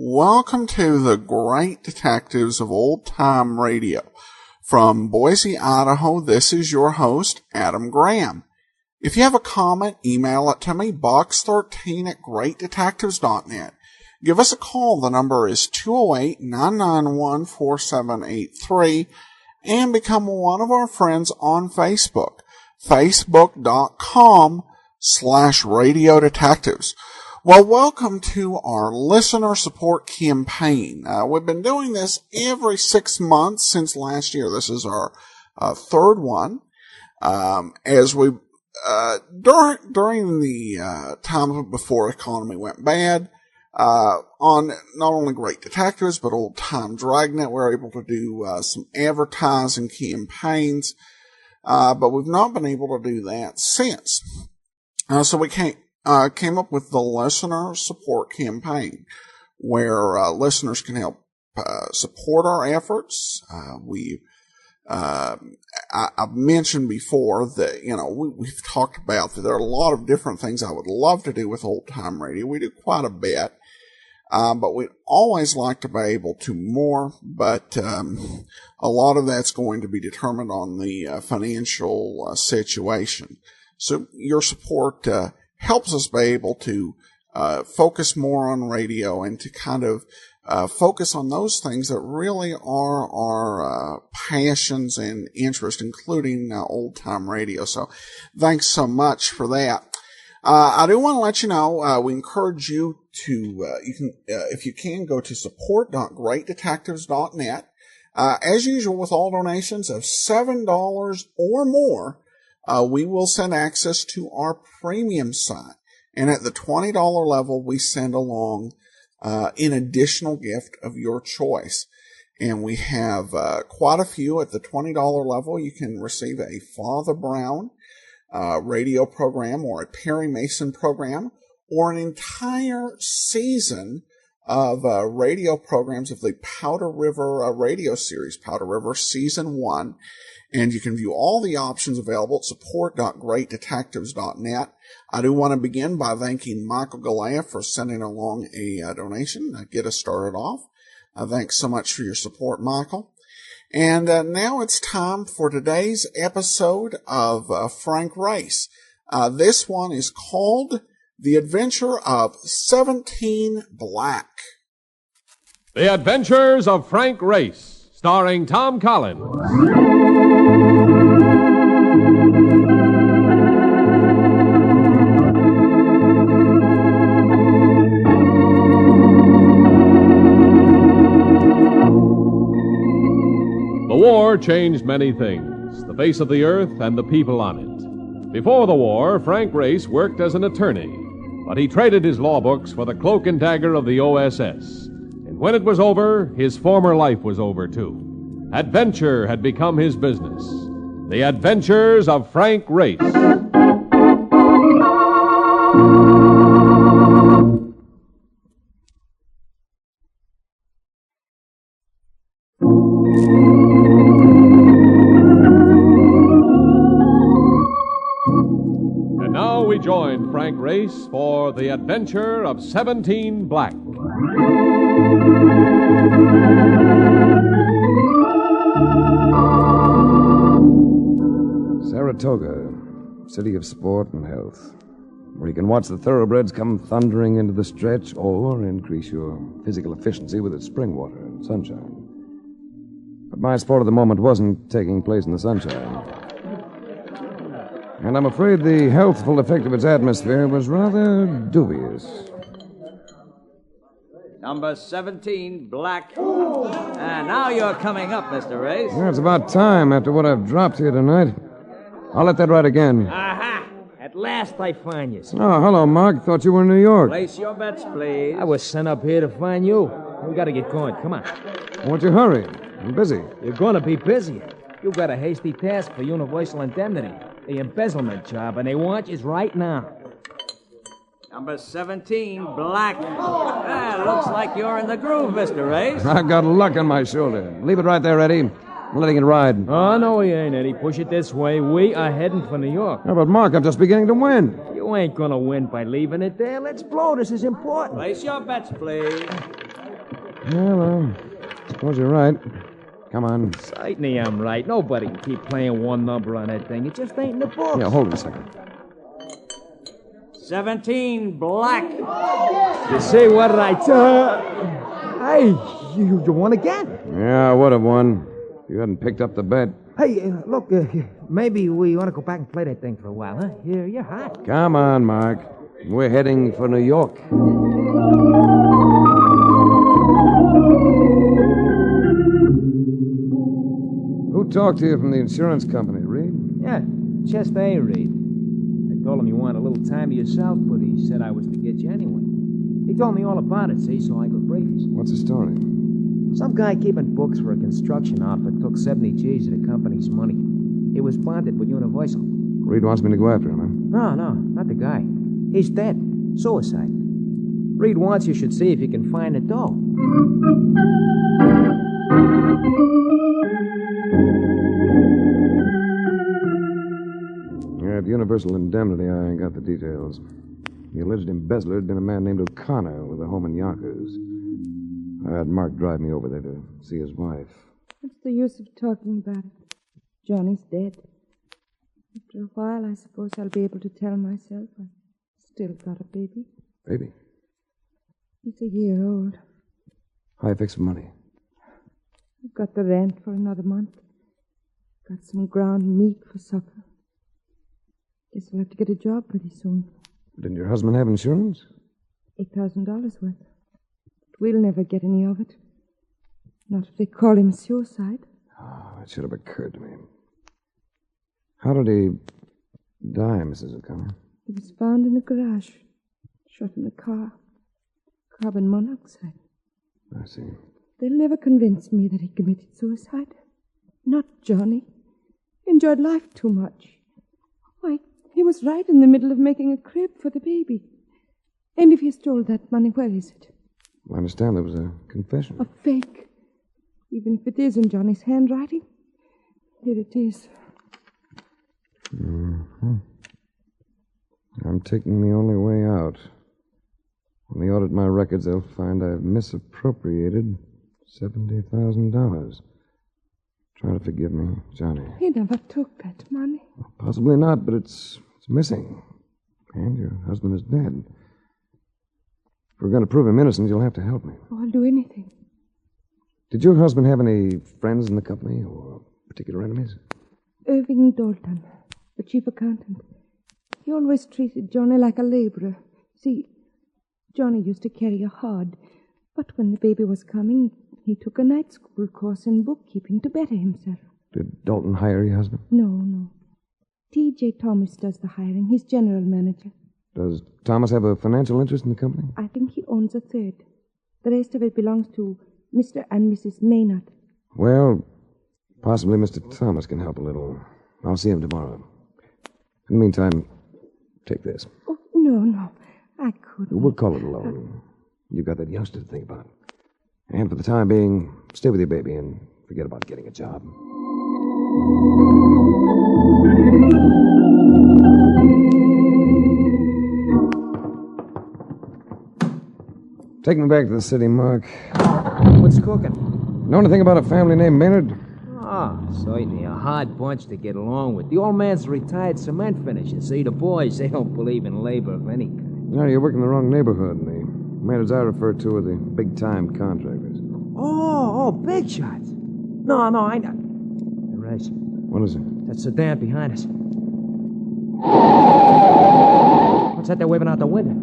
Welcome to the Great Detectives of Old Time Radio. From Boise, Idaho, this is your host, Adam Graham. If you have a comment, email it to me, box13@greatdetectives.net. Give us a call. The number is 208-991-4783, and become one of our friends on Facebook, facebook.com/Radio Detectives. Well, welcome to our listener support campaign. We've been doing this every 6 months since last year. This is our third one. As we during the time before economy went bad, on not only Great Detectives but Old Time Dragnet, we were able to do some advertising campaigns, but we've not been able to do that since. So we came up with the listener support campaign, where listeners can help support our efforts. I've mentioned before that, we've talked about that there are a lot of different things I would love to do with Old Time Radio. We do quite a bit, but we'd always like to be able to more, but a lot of that's going to be determined on the financial situation. So your support helps us be able to focus more on radio and to kind of focus on those things that really are our passions and interests, including old time radio. So thanks so much for that. I do want to let you know, we encourage you to, if you can, go to support.greatdetectives.net. As usual with all donations of $7 or more, we will send access to our premium site. And at the $20 level, we send along an additional gift of your choice. And we have quite a few. At the $20 level, you can receive a Father Brown radio program, or a Perry Mason program, or an entire season of radio programs of the Powder River radio series, Powder River Season 1. And you can view all the options available at support.greatdetectives.net. I do want to begin by thanking Michael Galea for sending along a donation to get us started off. Thanks so much for your support, Michael. And now it's time for today's episode of Frank Race. This one is called The Adventure of 17 Black. The Adventures of Frank Race, starring Tom Collins. The war changed many things, the face of the earth and the people on it. Before the war, Frank Race worked as an attorney, but he traded his law books for the cloak and dagger of the OSS. And when it was over, his former life was over, too. Adventure had become his business. The Adventures of Frank Race. And now we join Frank Race for The Adventure of 17 Black. Saratoga, city of sport and health, where you can watch the thoroughbreds come thundering into the stretch or increase your physical efficiency with its spring water and sunshine. But my sport of the moment wasn't taking place in the sunshine. And I'm afraid the healthful effect of its atmosphere was rather dubious. Number 17, Black. Now you're coming up, Mr. Race. Yeah, it's about time after what I've dropped here tonight. I'll let that ride again. Aha! At last I find you. Oh, hello, Mark. Thought you were in New York. Place your bets, please. I was sent up here to find you. We gotta get going. Come on. What's your hurry? I'm busy. You're gonna be busy. You got a hasty task for Universal Indemnity, the embezzlement job, and they want you right now. Number 17, black. Looks like you're in the groove, Mr. Race. I've got luck on my shoulder. Leave it right there, Eddie. I'm letting it ride. Oh, no, we ain't, Eddie. Push it this way. We are heading for New York. Yeah, but Mark, I'm just beginning to win. You ain't gonna win by leaving it there. Let's blow. This is important. Place your bets, please. Yeah, well, suppose you're right. Come on. Certainly I'm right. Nobody can keep playing one number on that thing. It just ain't in the books. Yeah, hold it a second. 17, black. You see what I Hey, you won again. Yeah, I would have won. You hadn't picked up the bet. Hey, look, maybe we ought to go back and play that thing for a while, huh? You're hot. Come on, Mark. We're heading for New York. Who talked to you from the insurance company, Reed? Yeah, just A, Reed. I told him you wanted a little time to yourself, but he said I was to get you anyway. He told me all about it, see, so I could brief you. What's the story? Some guy keeping books for a construction outfit took 70 G's of the company's money. He was bonded with Universal. Reed wants me to go after him, huh? No, not the guy. He's dead. Suicide. Reed wants you should see if you can find the dough. Yeah, at Universal Indemnity, I got the details. The alleged embezzler had been a man named O'Connor with a home in Yonkers. I had Mark drive me over there to see his wife. What's the use of talking about it? Johnny's dead. After a while, I suppose I'll be able to tell myself I've still got a baby. Baby? He's a year old. How you fix for money? I've got the rent for another month. Got some ground meat for supper. Guess I'll have to get a job pretty soon. Didn't your husband have insurance? $8,000 worth. But we'll never get any of it. Not if they call him suicide. Oh, that should have occurred to me. How did he die, Mrs. O'Connor? He was found in the garage, shot in the car. Carbon monoxide. I see. They'll never convince me that he committed suicide. Not Johnny. He enjoyed life too much. Why, he was right in the middle of making a crib for the baby. And if he stole that money, where is it? I understand there was a confession. A fake. Even if it is in Johnny's handwriting. Here it is. Mm-hmm. I'm taking the only way out. When they audit my records, they'll find I've misappropriated $70,000. Try to forgive me, Johnny. He never took that money. Well, possibly not, but it's missing. And your husband is dead. If we're going to prove him innocent, you'll have to help me. Oh, I'll do anything. Did your husband have any friends in the company or particular enemies? Irving Dalton, the chief accountant. He always treated Johnny like a laborer. See, Johnny used to carry a hod, but when the baby was coming, he took a night school course in bookkeeping to better himself. Did Dalton hire your husband? No. T.J. Thomas does the hiring. He's general manager. Does Thomas have a financial interest in the company? I think he owns a third. The rest of it belongs to Mr. and Mrs. Maynard. Well, possibly Mr. Thomas can help a little. I'll see him tomorrow. In the meantime, take this. Oh, no. I couldn't. We'll call it a loan. You've got that youngster to think about. And for the time being, stay with your baby and forget about getting a job. Take me back to the city, Mark. What's cooking? Know anything about a family named Maynard? Certainly a hard bunch to get along with. The old man's a retired cement finisher. See, the boys, they don't believe in labor of any kind. No, you're working in the wrong neighborhood. The Maynards I refer to are the big-time contractors. Oh, big shots. No, I know. Hey, Race. What is it? That sedan behind us. What's that they're waving out the window?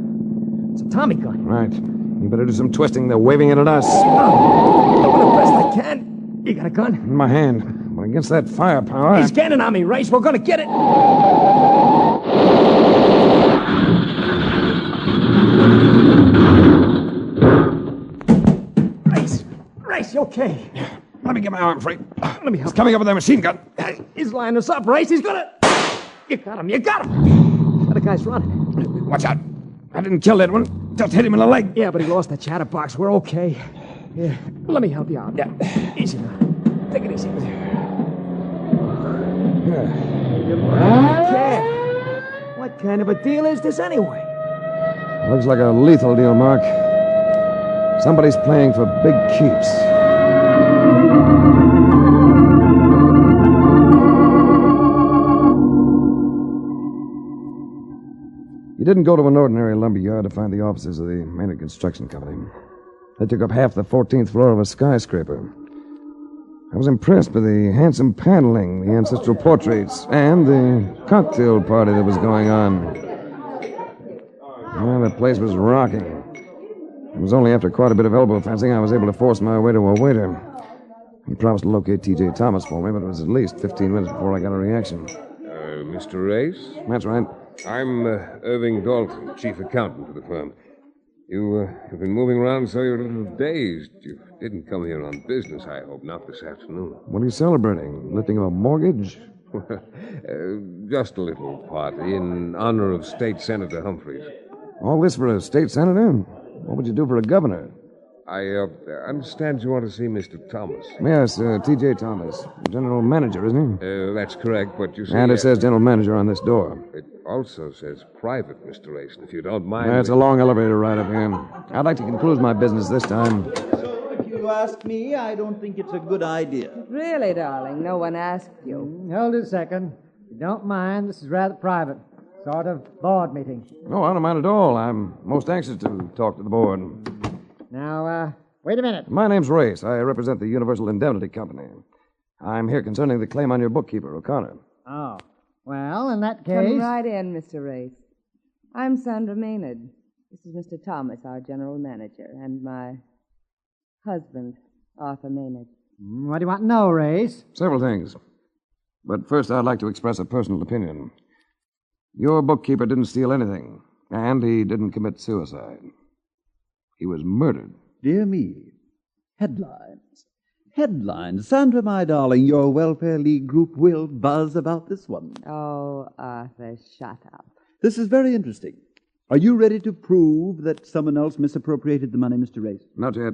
It's a Tommy gun. Right. You better do some twisting. They're waving it at us. I'm doing the best I can. You got a gun? In my hand. But against that firepower... He's gaining on me, Race. We're gonna get it. Race, you okay? Let me get my arm free. Let me help. He's coming up with that machine gun. He's lining us up, Race. He's gonna... You got him. The other guy's running. Watch out. I didn't kill that one. Just hit him in the leg. Yeah, but he lost the chatterbox. We're okay. Here, let me help you out. Yeah. Easy now. Take it easy. Okay. What kind of a deal is this anyway? Looks like a lethal deal, Mark. Somebody's playing for big keeps. You didn't go to an ordinary lumber yard to find the offices of the Maynard Construction Company. They took up half the 14th floor of a skyscraper. I was impressed with the handsome paneling, the ancestral portraits, and the cocktail party that was going on. Well, the place was rocking. It was only after quite a bit of elbow fencing I was able to force my way to a waiter. He promised to locate T.J. Thomas for me, but it was at least 15 minutes before I got a reaction. Mr. Race? That's right. I'm Irving Dalton, chief accountant for the firm. You've been moving around so you're a little dazed. You didn't come here on business, I hope, not this afternoon. What are you celebrating? Lifting of a mortgage? Just a little party in honor of State Senator Humphreys. All this for a state senator? What would you do for a governor? I understand you want to see Mr. Thomas. Yes, T.J. Thomas. General manager, isn't he? That's correct, but you see... And it says general manager on this door. It also says private, Mr. Race, if you don't mind... It's a long elevator ride up here. I'd like to conclude my business this time. So, if you ask me, I don't think it's a good idea. Really, darling, no one asked you. Hold it a second. If you don't mind, this is rather private. Sort of board meeting. No, I don't mind at all. I'm most anxious to talk to the board. Now, wait a minute. My name's Race. I represent the Universal Indemnity Company. I'm here concerning the claim on your bookkeeper, O'Connor. Oh. Well, in that case... Come right in, Mr. Race. I'm Sandra Maynard. This is Mr. Thomas, our general manager, and my husband, Arthur Maynard. What do you want to know, Race? Several things. But first, I'd like to express a personal opinion. Your bookkeeper didn't steal anything, and he didn't commit suicide. He was murdered. Dear me. Headlines. Headlines. Sandra, my darling, your Welfare League group will buzz about this one. Oh, Arthur, shut up. This is very interesting. Are you ready to prove that someone else misappropriated the money, Mr. Race? Not yet.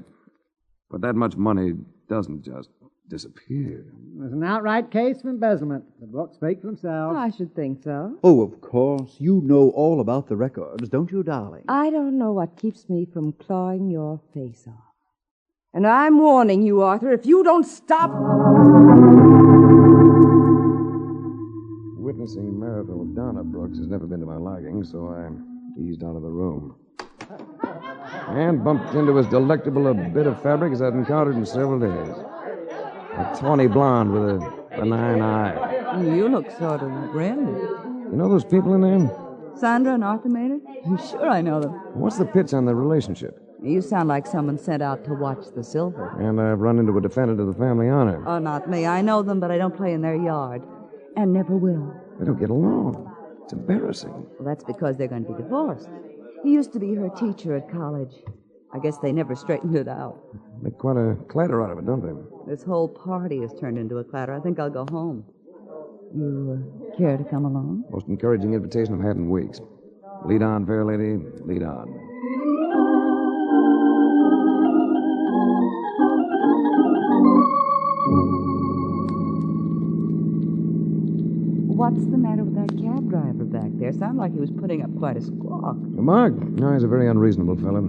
But that much money doesn't just disappear. There's an outright case of embezzlement. The books speak for themselves. I should think so. Oh, of course. You know all about the records, don't you, darling? I don't know what keeps me from clawing your face off. And I'm warning you, Arthur, if you don't stop... Witnessing marital Donna Brooks has never been to my liking, so I eased out of the room. And bumped into as delectable a bit of fabric as I'd encountered in several days. A tawny blonde with a benign eye. You look sort of grim. You know those people in there? Sandra and Arthur Maynard? Sure, I know them. What's the pitch on the relationship? You sound like someone sent out to watch the silver. And I've run into a defendant of the family honor. Oh, not me. I know them, but I don't play in their yard. And never will. They don't get along. It's embarrassing. Well, that's because they're going to be divorced. He used to be her teacher at college. I guess they never straightened it out. Make quite a clatter out of it, don't they? This whole party has turned into a clatter. I think I'll go home. You care to come along? Most encouraging invitation I've had in weeks. Lead on, fair lady. Lead on. What's the matter with that cab driver back there? Sounded like he was putting up quite a squawk. Mark? No, he's a very unreasonable fellow.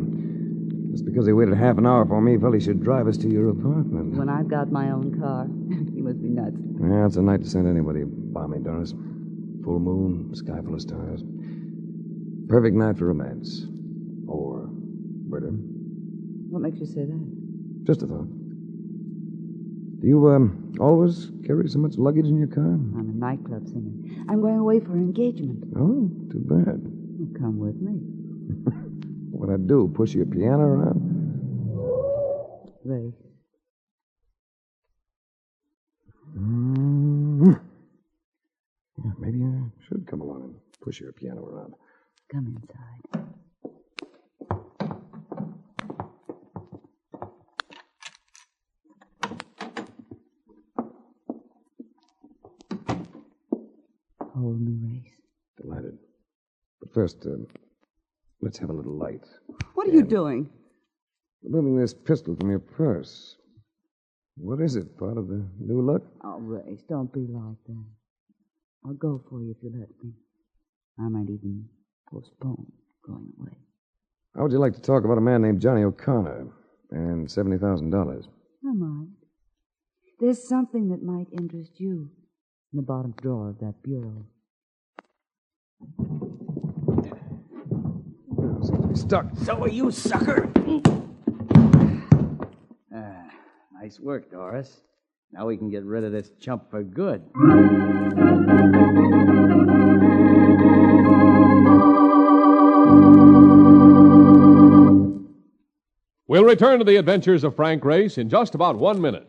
Just because he waited half an hour for me, he felt he should drive us to your apartment. When I've got my own car. He must be nuts. Yeah, it's a night to send anybody by me, Doris. Full moon, sky full of stars. Perfect night for romance. Or murder. What makes you say that? Just a thought. Do you, always carry so much luggage in your car? I'm a nightclub singer. I'm going away for an engagement. Oh, too bad. Well, come with me. What'd I do, push your piano around? Ray. Yeah, maybe I should come along and push your piano around. Come inside. hold me, Race? Delighted. But first, let's have a little light. What are you doing? Removing this pistol from your purse. What is it? Part of the new look? Oh, Race, don't be like that. I'll go for you if you let me. I might even postpone going away. How would you like to talk about a man named Johnny O'Connor and $70,000? I might. There's something that might interest you in the bottom drawer of that bureau. Seems to be stuck. So are you, sucker. Nice work, Doris. Now we can get rid of this chump for good. We'll return to the adventures of Frank Race in just about 1 minute.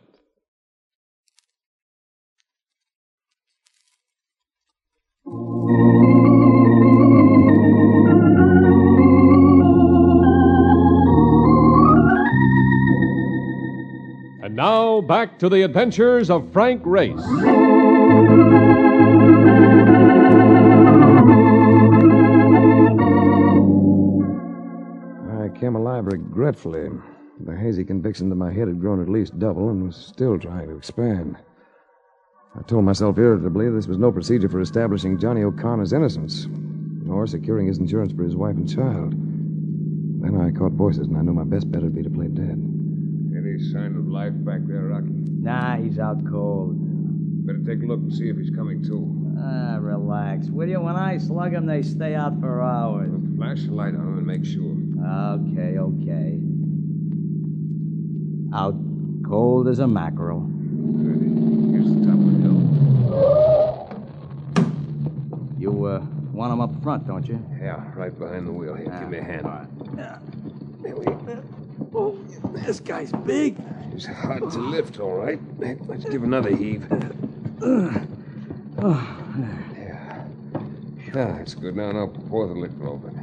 And now, back to the adventures of Frank Race. I came alive regretfully. The hazy conviction that my head had grown at least double and was still trying to expand. I told myself irritably this was no procedure for establishing Johnny O'Connor's innocence, nor securing his insurance for his wife and child. Then I caught voices, and I knew my best bet would be to play dead. Any sign of life back there, Rocky? Nah, he's out cold. Better take a look and see if he's coming to. Relax. Will you? When I slug them, they stay out for hours. Well, flash a light on him and make sure. Okay. Out cold as a mackerel. Good. Here's the top of the hill. You, want them up front, don't you? Yeah, right behind the wheel. Here, give me a hand. Yeah. Oh, this guy's big. He's hard to lift, all right. Let's give another heave. Yeah. That's good. Now pour the liquor over it.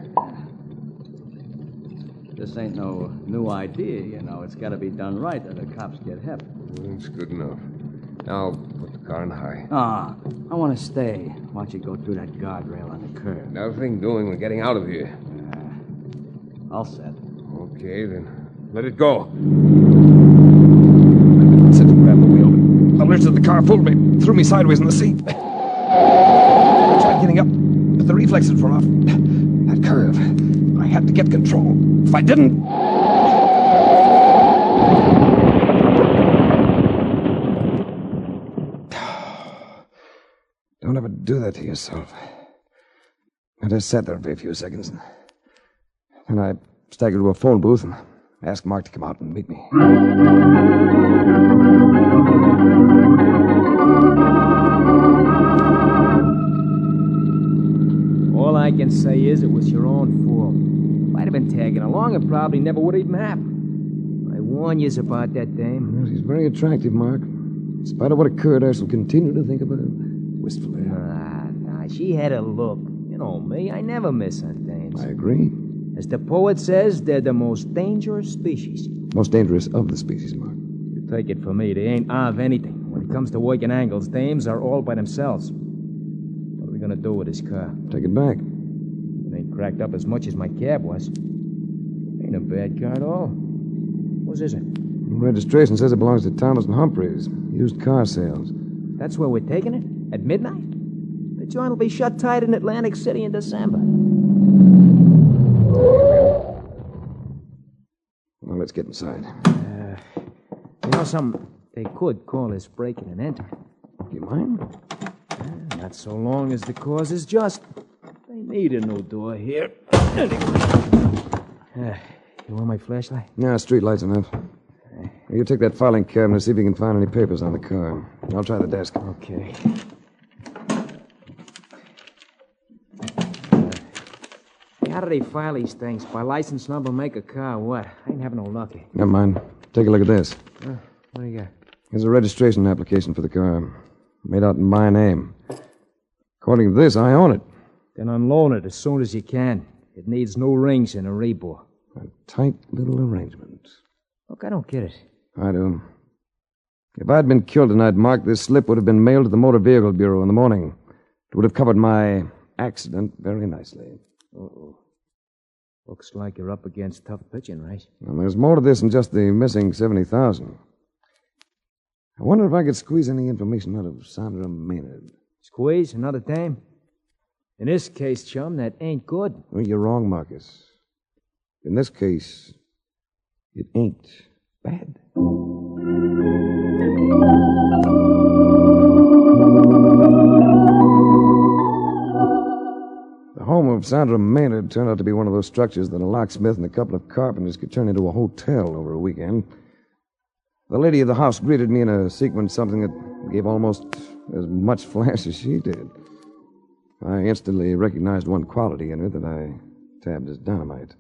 This ain't no new idea, you know. It's got to be done right or the cops get hep. That's good enough. Now put the car in high. I want to stay. Watch it go through that guardrail on the curb. Nothing doing. We're getting out of here. All set. Okay, then let it go. I said to grab the wheel, but the lift of the car pulled me, threw me sideways in the seat. I tried getting up, but the reflexes were off. That curve. I had to get control. If I didn't... Don't ever do that to yourself. I just sat there for a few seconds. Then I staggered to a phone booth and asked Mark to come out and meet me. All I can say is it was your own fault. If I'd have been tagging along, it probably never would have even happened. I warn yous about that dame. Well, she's very attractive, Mark. In spite of what occurred, I shall continue to think of her wistfully. Nah, she had a look. You know me, I never miss on dames. I agree. As the poet says, they're the most dangerous species. Most dangerous of the species, Mark. You take it from me, they ain't of anything. When it comes to working angles, dames are all by themselves. What are we gonna do with this car? Take it back. It ain't cracked up as much as my cab was. Ain't a bad car at all. Whose is it? The registration says it belongs to Thomas and Humphreys. Used car sales. That's where we're taking it? At midnight? The joint will be shut tight in Atlantic City in December. Well, let's get inside. You know something? They could call this breaking and enter. You mind? Not so long as the cause is just. They need a new door here. You want my flashlight? Yeah, street light's enough. You take that filing cabinet and see if you can find any papers on the car. I'll try the desk. Okay. How do they file these things? By license number, make a car, what? I ain't having no luck. Never mind. Take a look at this. What do you got? Here's a registration application for the car. Made out in my name. According to this, I own it. Then unload it as soon as you can. It needs new rings and a rebore. A tight little arrangement. Look, I don't get it. I do. If I'd been killed tonight, Mark, this slip would have been mailed to the Motor Vehicle Bureau in the morning. It would have covered my accident very nicely. Uh-oh. Looks like you're up against tough pitching, Race. And there's more to this than just the missing 70,000. I wonder if I could squeeze any information out of Sandra Maynard. Squeeze another time? In this case, chum, that ain't good. Well, you're wrong, Marcus. In this case, it ain't bad. The home of Sandra Maynard turned out to be one of those structures that a locksmith and a couple of carpenters could turn into a hotel over a weekend. The lady of the house greeted me in a sequence, something that gave almost as much flash as she did. I instantly recognized one quality in her that I tabbed as dynamite.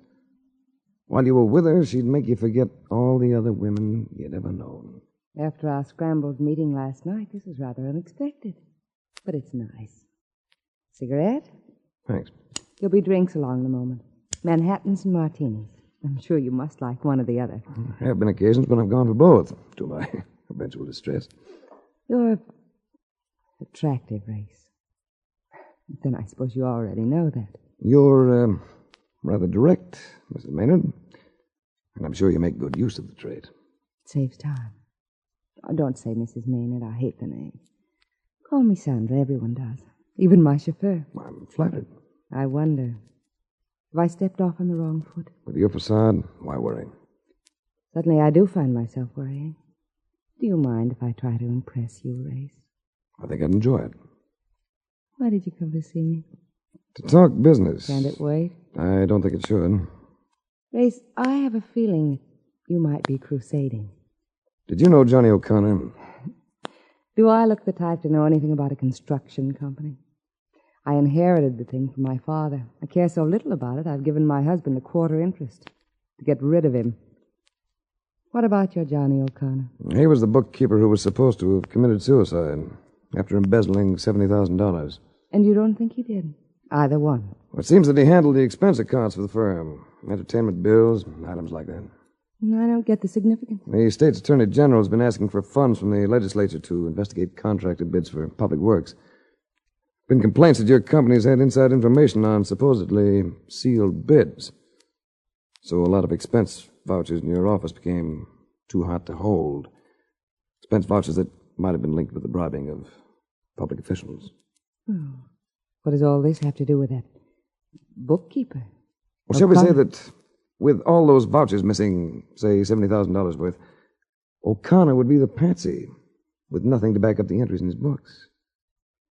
While you were with her, she'd make you forget all the other women you'd ever known. After our scrambled meeting last night, this is rather unexpected. But it's nice. Cigarette? Thanks. There'll be drinks along the moment. Manhattans and martinis. I'm sure you must like one or the other. There have been occasions when I've gone for both, to my eventual distress. You're attractive, Race. Then I suppose you already know that. You're rather direct, Mrs. Maynard. And I'm sure you make good use of the trait. It saves time. Oh, don't say Mrs. Maynard. I hate the name. Call me Sandra. Everyone does. Even my chauffeur. I'm flattered. I wonder. Have I stepped off on the wrong foot? With your facade, why worry? Suddenly I do find myself worrying. Do you mind if I try to impress you, Race? I think I'd enjoy it. Why did you come to see me? To talk business. Can't it wait? I don't think it should. Race, I have a feeling you might be crusading. Did you know Johnny O'Connor? Do I look the type to know anything about a construction company? I inherited the thing from my father. I care so little about it, I've given my husband a quarter interest to get rid of him. What about your Johnny O'Connor? He was the bookkeeper who was supposed to have committed suicide after embezzling $70,000. And you don't think he did? Either one? Well, it seems that he handled the expense accounts for the firm. Entertainment bills, items like that. I don't get the significance. The state's attorney general has been asking for funds from the legislature to investigate contracted bids for public works. Been complaints that your company's had inside information on supposedly sealed bids. So a lot of expense vouchers in your office became too hot to hold. Expense vouchers that might have been linked with the bribing of public officials. Oh. What does all this have to do with that bookkeeper? Well, shall we say that with all those vouchers missing, say, $70,000 worth, O'Connor would be the patsy with nothing to back up the entries in his books.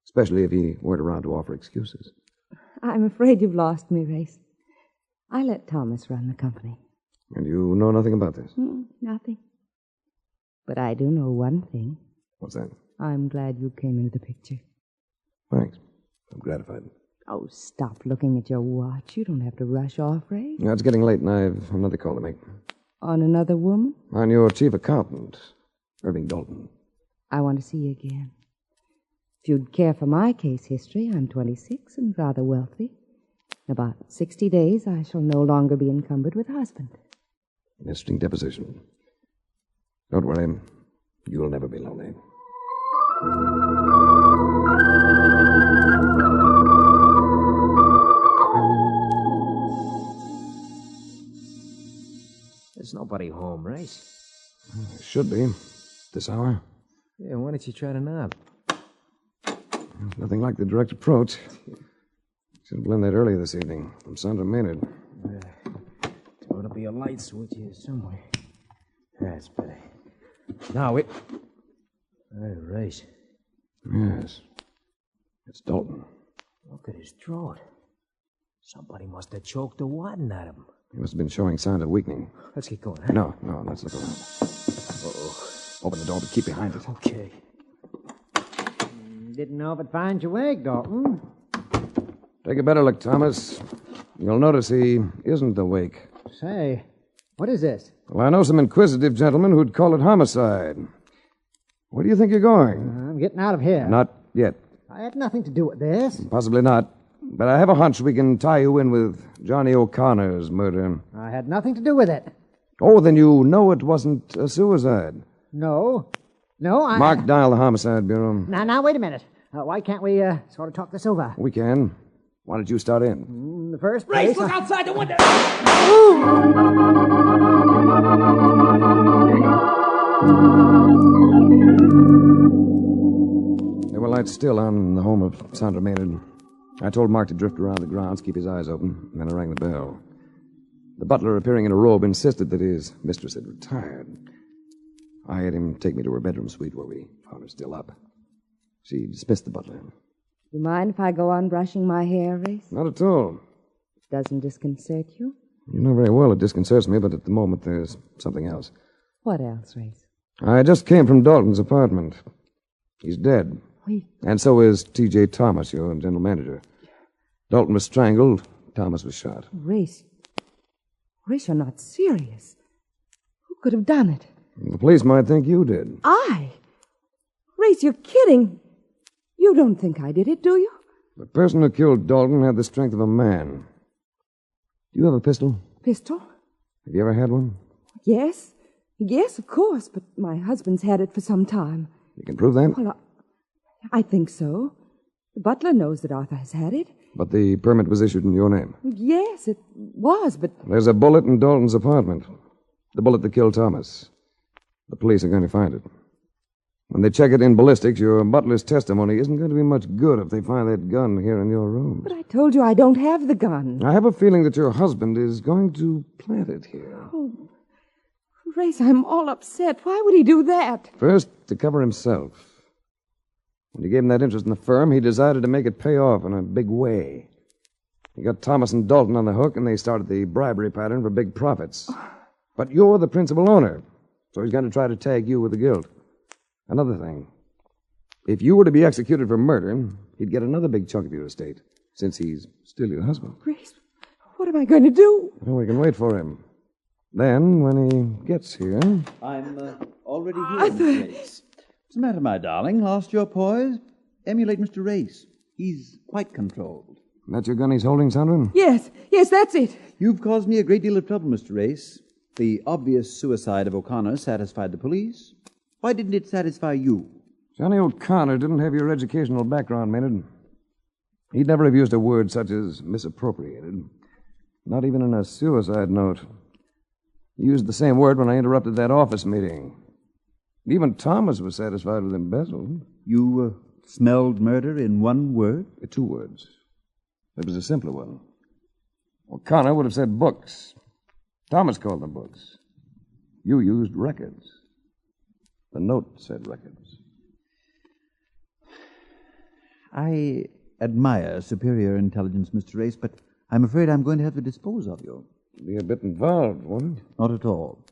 Especially if he weren't around to offer excuses. I'm afraid you've lost me, Race. I let Thomas run the company. And you know nothing about this? Nothing. But I do know one thing. What's that? I'm glad you came into the picture. Thanks. I'm gratified. Oh, stop looking at your watch. You don't have to rush off, Ray. Yeah, it's getting late and I've another call to make. On another woman? On your chief accountant, Irving Dalton. I want to see you again. If you'd care for my case history, I'm 26 and rather wealthy. In about 60 days, I shall no longer be encumbered with a husband. An interesting deposition. Don't worry. You'll never be lonely. There's nobody home, Race. Should be. This hour. Yeah, why don't you try to knock? There's nothing like the direct approach. Should have learned that earlier this evening from Sandra Maynard. There ought to be a light switch here somewhere. That's better. Now, it... Hey, Race. Yes. It's Dalton. Look at his throat. Somebody must have choked the wadding at him. He must have been showing signs of weakening. Let's get going, huh? No, let's look around. Uh-oh. Open the door, but keep behind it. Okay. Didn't know if it'd find your wig, Dalton. Take a better look, Thomas. You'll notice he isn't awake. Say, what is this? Well, I know some inquisitive gentlemen who'd call it homicide. Where do you think you're going? I'm getting out of here. Not yet. I had nothing to do with this. Possibly not. But I have a hunch we can tie you in with Johnny O'Connor's murder. I had nothing to do with it. Oh, then you know it wasn't a suicide. No, I... Mark, dial the Homicide Bureau. Now, wait a minute. Why can't we sort of talk this over? We can. Why don't you start in? In the first place... Race, look outside the window! There were lights still on in the home of Sandra Maynard. I told Mark to drift around the grounds, keep his eyes open, and then I rang the bell. The butler, appearing in a robe, insisted that his mistress had retired. I had him take me to her bedroom suite where we found her still up. She dismissed the butler. You mind if I go on brushing my hair, Race? Not at all. Doesn't disconcert you? You know very well it disconcerts me, but at the moment there's something else. What else, Race? I just came from Dalton's apartment. He's dead. Wait. And so is T.J. Thomas, your general manager. Dalton was strangled. Thomas was shot. Race, you're not serious. Who could have done it? The police might think you did. I? Race, you're kidding. You don't think I did it, do you? The person who killed Dalton had the strength of a man. Do you have a pistol? Pistol? Have you ever had one? Yes. Yes, of course, but my husband's had it for some time. You can prove that? Well, I think so. The butler knows that Arthur has had it. But the permit was issued in your name. Yes, it was, but... There's a bullet in Dalton's apartment. The bullet that killed Thomas. The police are going to find it. When they check it in ballistics, your butler's testimony isn't going to be much good if they find that gun here in your room. But I told you I don't have the gun. I have a feeling that your husband is going to plant it here. Oh, Race, I'm all upset. Why would he do that? First, to cover himself. When you gave him that interest in the firm, he decided to make it pay off in a big way. He got Thomas and Dalton on the hook, and they started the bribery pattern for big profits. But you're the principal owner, so he's going to try to tag you with the guilt. Another thing. If you were to be executed for murder, he'd get another big chunk of your estate, since he's still your husband. Race, what am I going to do? Well, we can wait for him. Then, when he gets here... I'm already here, Miss Race. What's the matter, my darling? Lost your poise? Emulate Mr. Race. He's quite controlled. That your gun he's holding, Sandra? Yes, that's it. You've caused me a great deal of trouble, Mr. Race. The obvious suicide of O'Connor satisfied the police. Why didn't it satisfy you? Johnny O'Connor didn't have your educational background, Maynard. He'd never have used a word such as misappropriated. Not even in a suicide note. He used the same word when I interrupted that office meeting. Even Thomas was satisfied with embezzled. You smelled murder in one word? 2 words. It was a simpler one. O'Connor would have said books. Thomas called them books. You used records. The note said records. I admire superior intelligence, Mr. Race, but I'm afraid I'm going to have to dispose of you. Be a bit involved, wouldn't it? Not at all.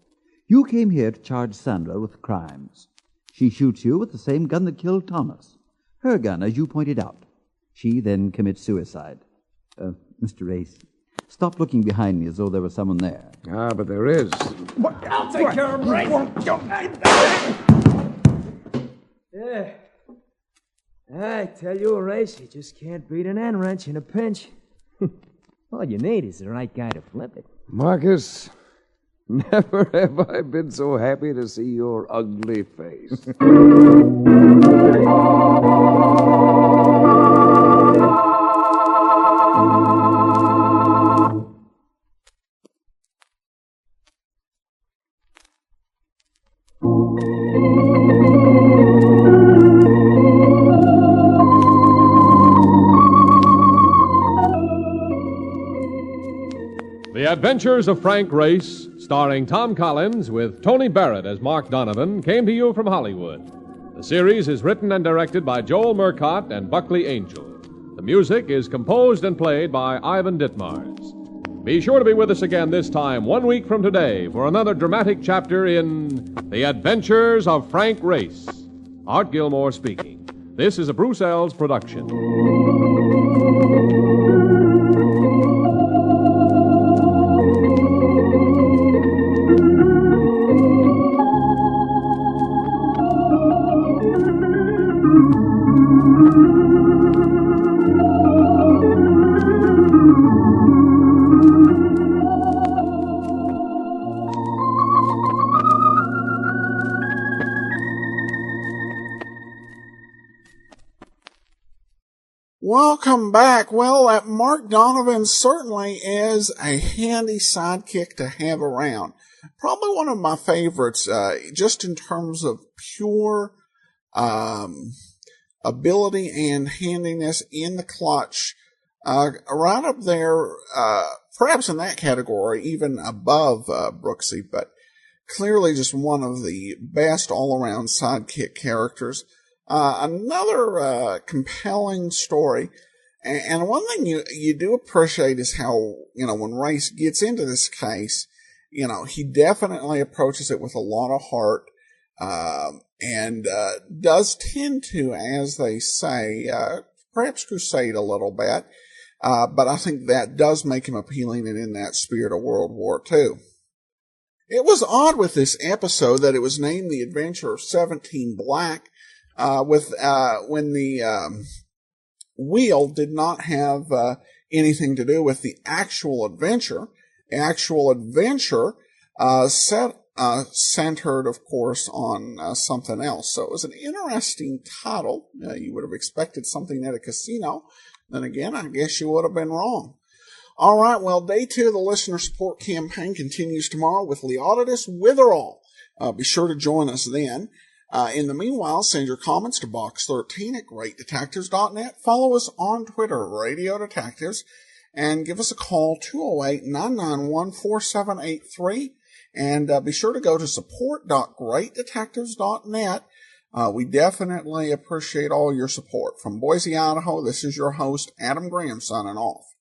You came here to charge Sandra with crimes. She shoots you with the same gun that killed Thomas. Her gun, as you pointed out. She then commits suicide. Mr. Race, stop looking behind me as though there was someone there. Ah, but there is. I'll take care of him, Race. Yeah. I tell you, Race, you just can't beat an end wrench in a pinch. All you need is the right guy to flip it. Marcus, never have I been so happy to see your ugly face. The Adventures of Frank Race, starring Tom Collins with Tony Barrett as Mark Donovan, came to you from Hollywood. The series is written and directed by Joel Murcott and Buckley Angel. The music is composed and played by Ivan Ditmars. Be sure to be with us again this time 1 week from today for another dramatic chapter in The Adventures of Frank Race. Art Gilmore speaking. This is a Bruce Ells production. Welcome back. Well, that Mark Donovan certainly is a handy sidekick to have around. Probably one of my favorites, just in terms of pure ability and handiness in the clutch. Right up there, perhaps in that category, even above Brooksy, but clearly just one of the best all-around sidekick characters. Another compelling story, and one thing you do appreciate is how, when Race gets into this case, he definitely approaches it with a lot of heart, and does tend to, as they say, perhaps crusade a little bit, but I think that does make him appealing and in that spirit of World War II. It was odd with this episode that it was named The Adventure of 17 Black, when the wheel did not have anything to do with the actual adventure. The actual adventure centered, of course, on something else. So it was an interesting title. You would have expected something at a casino. Then again, I guess you would have been wrong. All right, well, day 2 of the listener support campaign continues tomorrow with Leonidas Witherall. Be sure to join us then. In the meanwhile, send your comments to box13@greatdetectives.net. Follow us on Twitter, Radio Detectives, and give us a call, 208-991-4783. And be sure to go to support.greatdetectives.net. We definitely appreciate all your support. From Boise, Idaho, this is your host, Adam Graham, signing off.